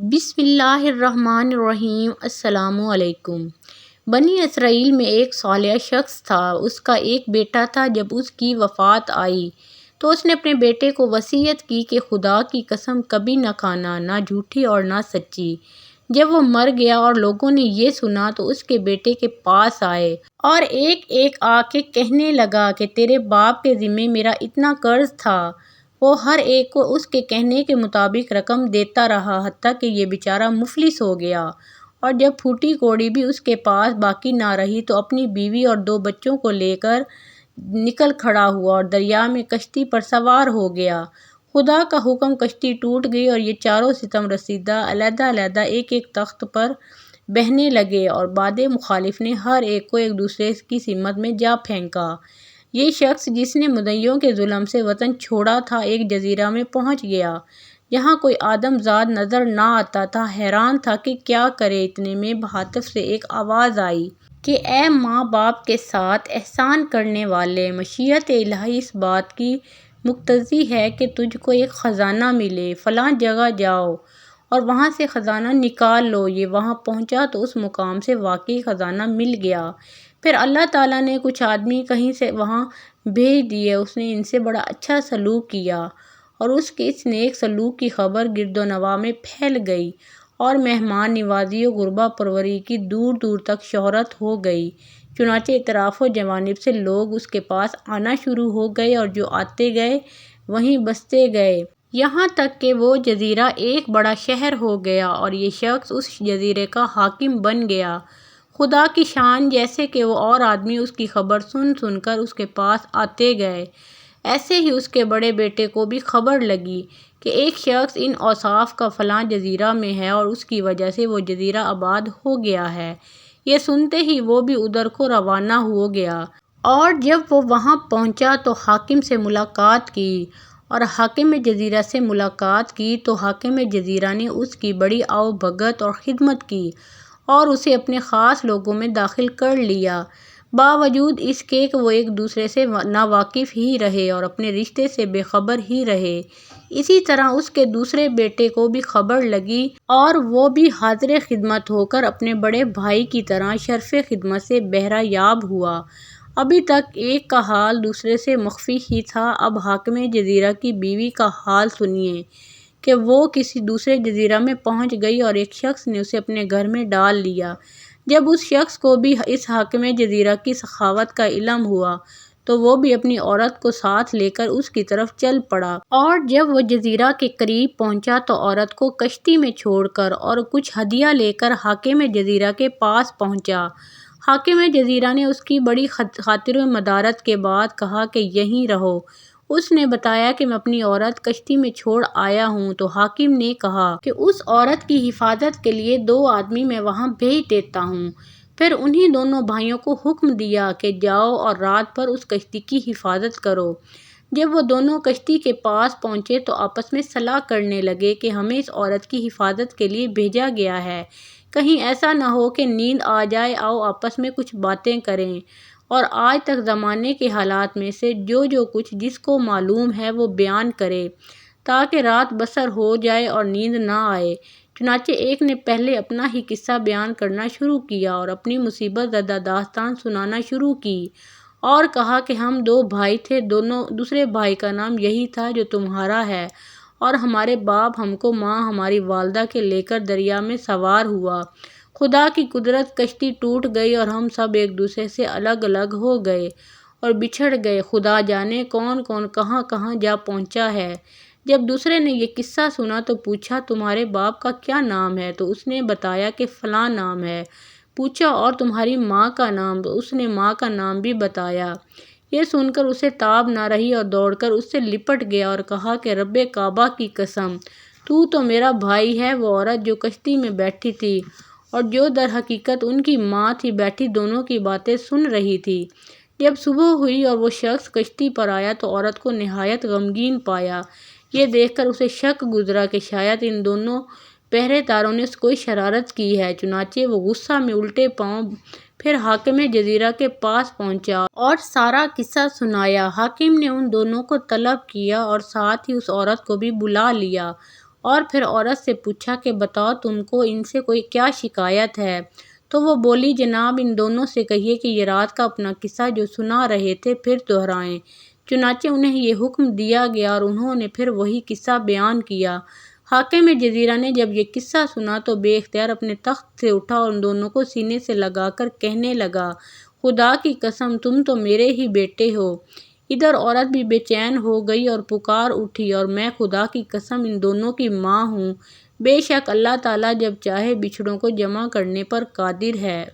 بسم اللہ الرحمن الرحیم۔ السلام علیکم۔ بنی اسرائیل میں ایک صالح شخص تھا۔ اس کا ایک بیٹا تھا۔ جب اس کی وفات آئی تو اس نے اپنے بیٹے کو وصیت کی کہ خدا کی قسم کبھی نہ کھانا، نہ جھوٹی اور نہ سچی۔ جب وہ مر گیا اور لوگوں نے یہ سنا تو اس کے بیٹے کے پاس آئے اور ایک ایک آ کے کہنے لگا کہ تیرے باپ کے ذمے میرا اتنا قرض تھا۔ وہ ہر ایک کو اس کے کہنے کے مطابق رقم دیتا رہا، حتیٰ کہ یہ بیچارہ مفلس ہو گیا، اور جب پھوٹی کوڑی بھی اس کے پاس باقی نہ رہی تو اپنی بیوی اور 2 بچوں کو لے کر نکل کھڑا ہوا اور دریا میں کشتی پر سوار ہو گیا۔ خدا کا حکم، کشتی ٹوٹ گئی اور یہ چاروں ستم رسیدہ علیحدہ علیحدہ ایک ایک تخت پر بہنے لگے، اور باد مخالف نے ہر ایک کو ایک دوسرے کی سمت میں جا پھینکا۔ یہ شخص جس نے مدعیوں کے ظلم سے وطن چھوڑا تھا، ایک جزیرہ میں پہنچ گیا جہاں کوئی آدم زاد نظر نہ آتا تھا۔ حیران تھا کہ کیا کرے۔ اتنے میں بہاتف سے ایک آواز آئی کہ اے ماں باپ کے ساتھ احسان کرنے والے، مشیت الہی اس بات کی مقتضی ہے کہ تجھ کو ایک خزانہ ملے۔ فلاں جگہ جاؤ اور وہاں سے خزانہ نکال لو۔ یہ وہاں پہنچا تو اس مقام سے واقعی خزانہ مل گیا۔ پھر اللہ تعالیٰ نے کچھ آدمی کہیں سے وہاں بھیج دیے۔ اس نے ان سے بڑا اچھا سلوک کیا اور اس کے اس نیک سلوک کی خبر گرد و نواح میں پھیل گئی اور مہمان نوازی و غربا پروری کی دور دور تک شہرت ہو گئی۔ چنانچہ اطراف و جوانب سے لوگ اس کے پاس آنا شروع ہو گئے اور جو آتے گئے وہیں بستے گئے، یہاں تک کہ وہ جزیرہ ایک بڑا شہر ہو گیا اور یہ شخص اس جزیرے کا حاکم بن گیا۔ خدا کی شان، جیسے کہ وہ اور آدمی اس کی خبر سن سن کر اس کے پاس آتے گئے، ایسے ہی اس کے بڑے بیٹے کو بھی خبر لگی کہ ایک شخص ان اوصاف کا فلاں جزیرہ میں ہے اور اس کی وجہ سے وہ جزیرہ آباد ہو گیا ہے۔ یہ سنتے ہی وہ بھی ادھر کو روانہ ہو گیا، اور جب وہ وہاں پہنچا تو حاکم سے ملاقات کی، اور حاکم جزیرہ سے ملاقات کی تو حاکم جزیرہ نے اس کی بڑی آؤ بھگت اور خدمت کی اور اسے اپنے خاص لوگوں میں داخل کر لیا، باوجود اس کے کہ وہ ایک دوسرے سے ناواقف ہی رہے اور اپنے رشتے سے بے خبر ہی رہے۔ اسی طرح اس کے دوسرے بیٹے کو بھی خبر لگی اور وہ بھی حاضر خدمت ہو کر اپنے بڑے بھائی کی طرح شرف خدمت سے بہرہ یاب ہوا۔ ابھی تک ایک کا حال دوسرے سے مخفی ہی تھا، اب حاکم جزیرہ کی بیوی کا حال سنیے کہ وہ کسی دوسرے جزیرہ میں پہنچ گئی اور ایک شخص نے اسے اپنے گھر میں ڈال لیا۔ جب اس شخص کو بھی اس حاکم جزیرہ کی سخاوت کا علم ہوا تو وہ بھی اپنی عورت کو ساتھ لے کر اس کی طرف چل پڑا، اور جب وہ جزیرہ کے قریب پہنچا تو عورت کو کشتی میں چھوڑ کر اور کچھ ہدیہ لے کر حاکم جزیرہ کے پاس پہنچا۔ حاکم جزیرہ نے اس کی بڑی خاطر مدارت کے بعد کہا کہ یہیں رہو۔ اس نے بتایا کہ میں اپنی عورت کشتی میں چھوڑ آیا ہوں، تو حاکم نے کہا کہ اس عورت کی حفاظت کے لیے 2 آدمی میں وہاں بھیج دیتا ہوں۔ پھر انہی دونوں بھائیوں کو حکم دیا کہ جاؤ اور رات بھر اس کشتی کی حفاظت کرو۔ جب وہ دونوں کشتی کے پاس پہنچے تو آپس میں صلاح کرنے لگے کہ ہمیں اس عورت کی حفاظت کے لیے بھیجا گیا ہے، کہیں ایسا نہ ہو کہ نیند آ جائے، آؤ آپس میں کچھ باتیں کریں اور آج تک زمانے کے حالات میں سے جو کچھ جس کو معلوم ہے وہ بیان کرے تاکہ رات بسر ہو جائے اور نیند نہ آئے۔ چنانچہ ایک نے پہلے اپنا ہی قصہ بیان کرنا شروع کیا اور اپنی مصیبت زدہ داستان سنانا شروع کی اور کہا کہ ہم 2 بھائی تھے، دوسرے بھائی کا نام یہی تھا جو تمہارا ہے، اور ہمارے باپ ہم کو ماں ہماری والدہ کے لے کر دریا میں سوار ہوا۔ خدا کی قدرت، کشتی ٹوٹ گئی اور ہم سب ایک دوسرے سے الگ الگ ہو گئے اور بچھڑ گئے۔ خدا جانے کون کون کہاں کہاں جا پہنچا ہے۔ جب دوسرے نے یہ قصہ سنا تو پوچھا تمہارے باپ کا کیا نام ہے؟ تو اس نے بتایا کہ فلاں نام ہے۔ پوچھا اور تمہاری ماں کا نام؟ تو اس نے ماں کا نام بھی بتایا۔ یہ سن کر اسے تاب نہ رہی اور دوڑ کر اس سے لپٹ گیا اور کہا کہ رب کعبہ کی قسم، تو میرا بھائی ہے۔ وہ عورت جو کشتی میں بیٹھی تھی اور جو در حقیقت ان کی ماں تھی، بیٹھی دونوں کی باتیں سن رہی تھی۔ جب صبح ہوئی اور وہ شخص کشتی پر آیا تو عورت کو نہایت غمگین پایا۔ یہ دیکھ کر اسے شک گزرا کہ شاید ان دونوں پہرے داروں نے کوئی شرارت کی ہے۔ چنانچہ وہ غصہ میں الٹے پاؤں پھر حاکم جزیرہ کے پاس پہنچا اور سارا قصہ سنایا۔ حاکم نے ان دونوں کو طلب کیا اور ساتھ ہی اس عورت کو بھی بلا لیا اور پھر عورت سے پوچھا کہ بتاؤ تم کو ان سے کوئی کیا شکایت ہے؟ تو وہ بولی جناب ان دونوں سے کہیے کہ یہ رات کا اپنا قصہ جو سنا رہے تھے پھر دہرائیں۔ چنانچہ انہیں یہ حکم دیا گیا اور انہوں نے پھر وہی قصہ بیان کیا۔ حاکم جزیرہ نے جب یہ قصہ سنا تو بے اختیار اپنے تخت سے اٹھا اور ان دونوں کو سینے سے لگا کر کہنے لگا خدا کی قسم تم تو میرے ہی بیٹے ہو۔ ادھر عورت بھی بے چین ہو گئی اور پکار اٹھی اور میں خدا کی قسم ان دونوں کی ماں ہوں، بے شک اللہ تعالیٰ جب چاہے بچھڑوں کو جمع کرنے پر قادر ہے۔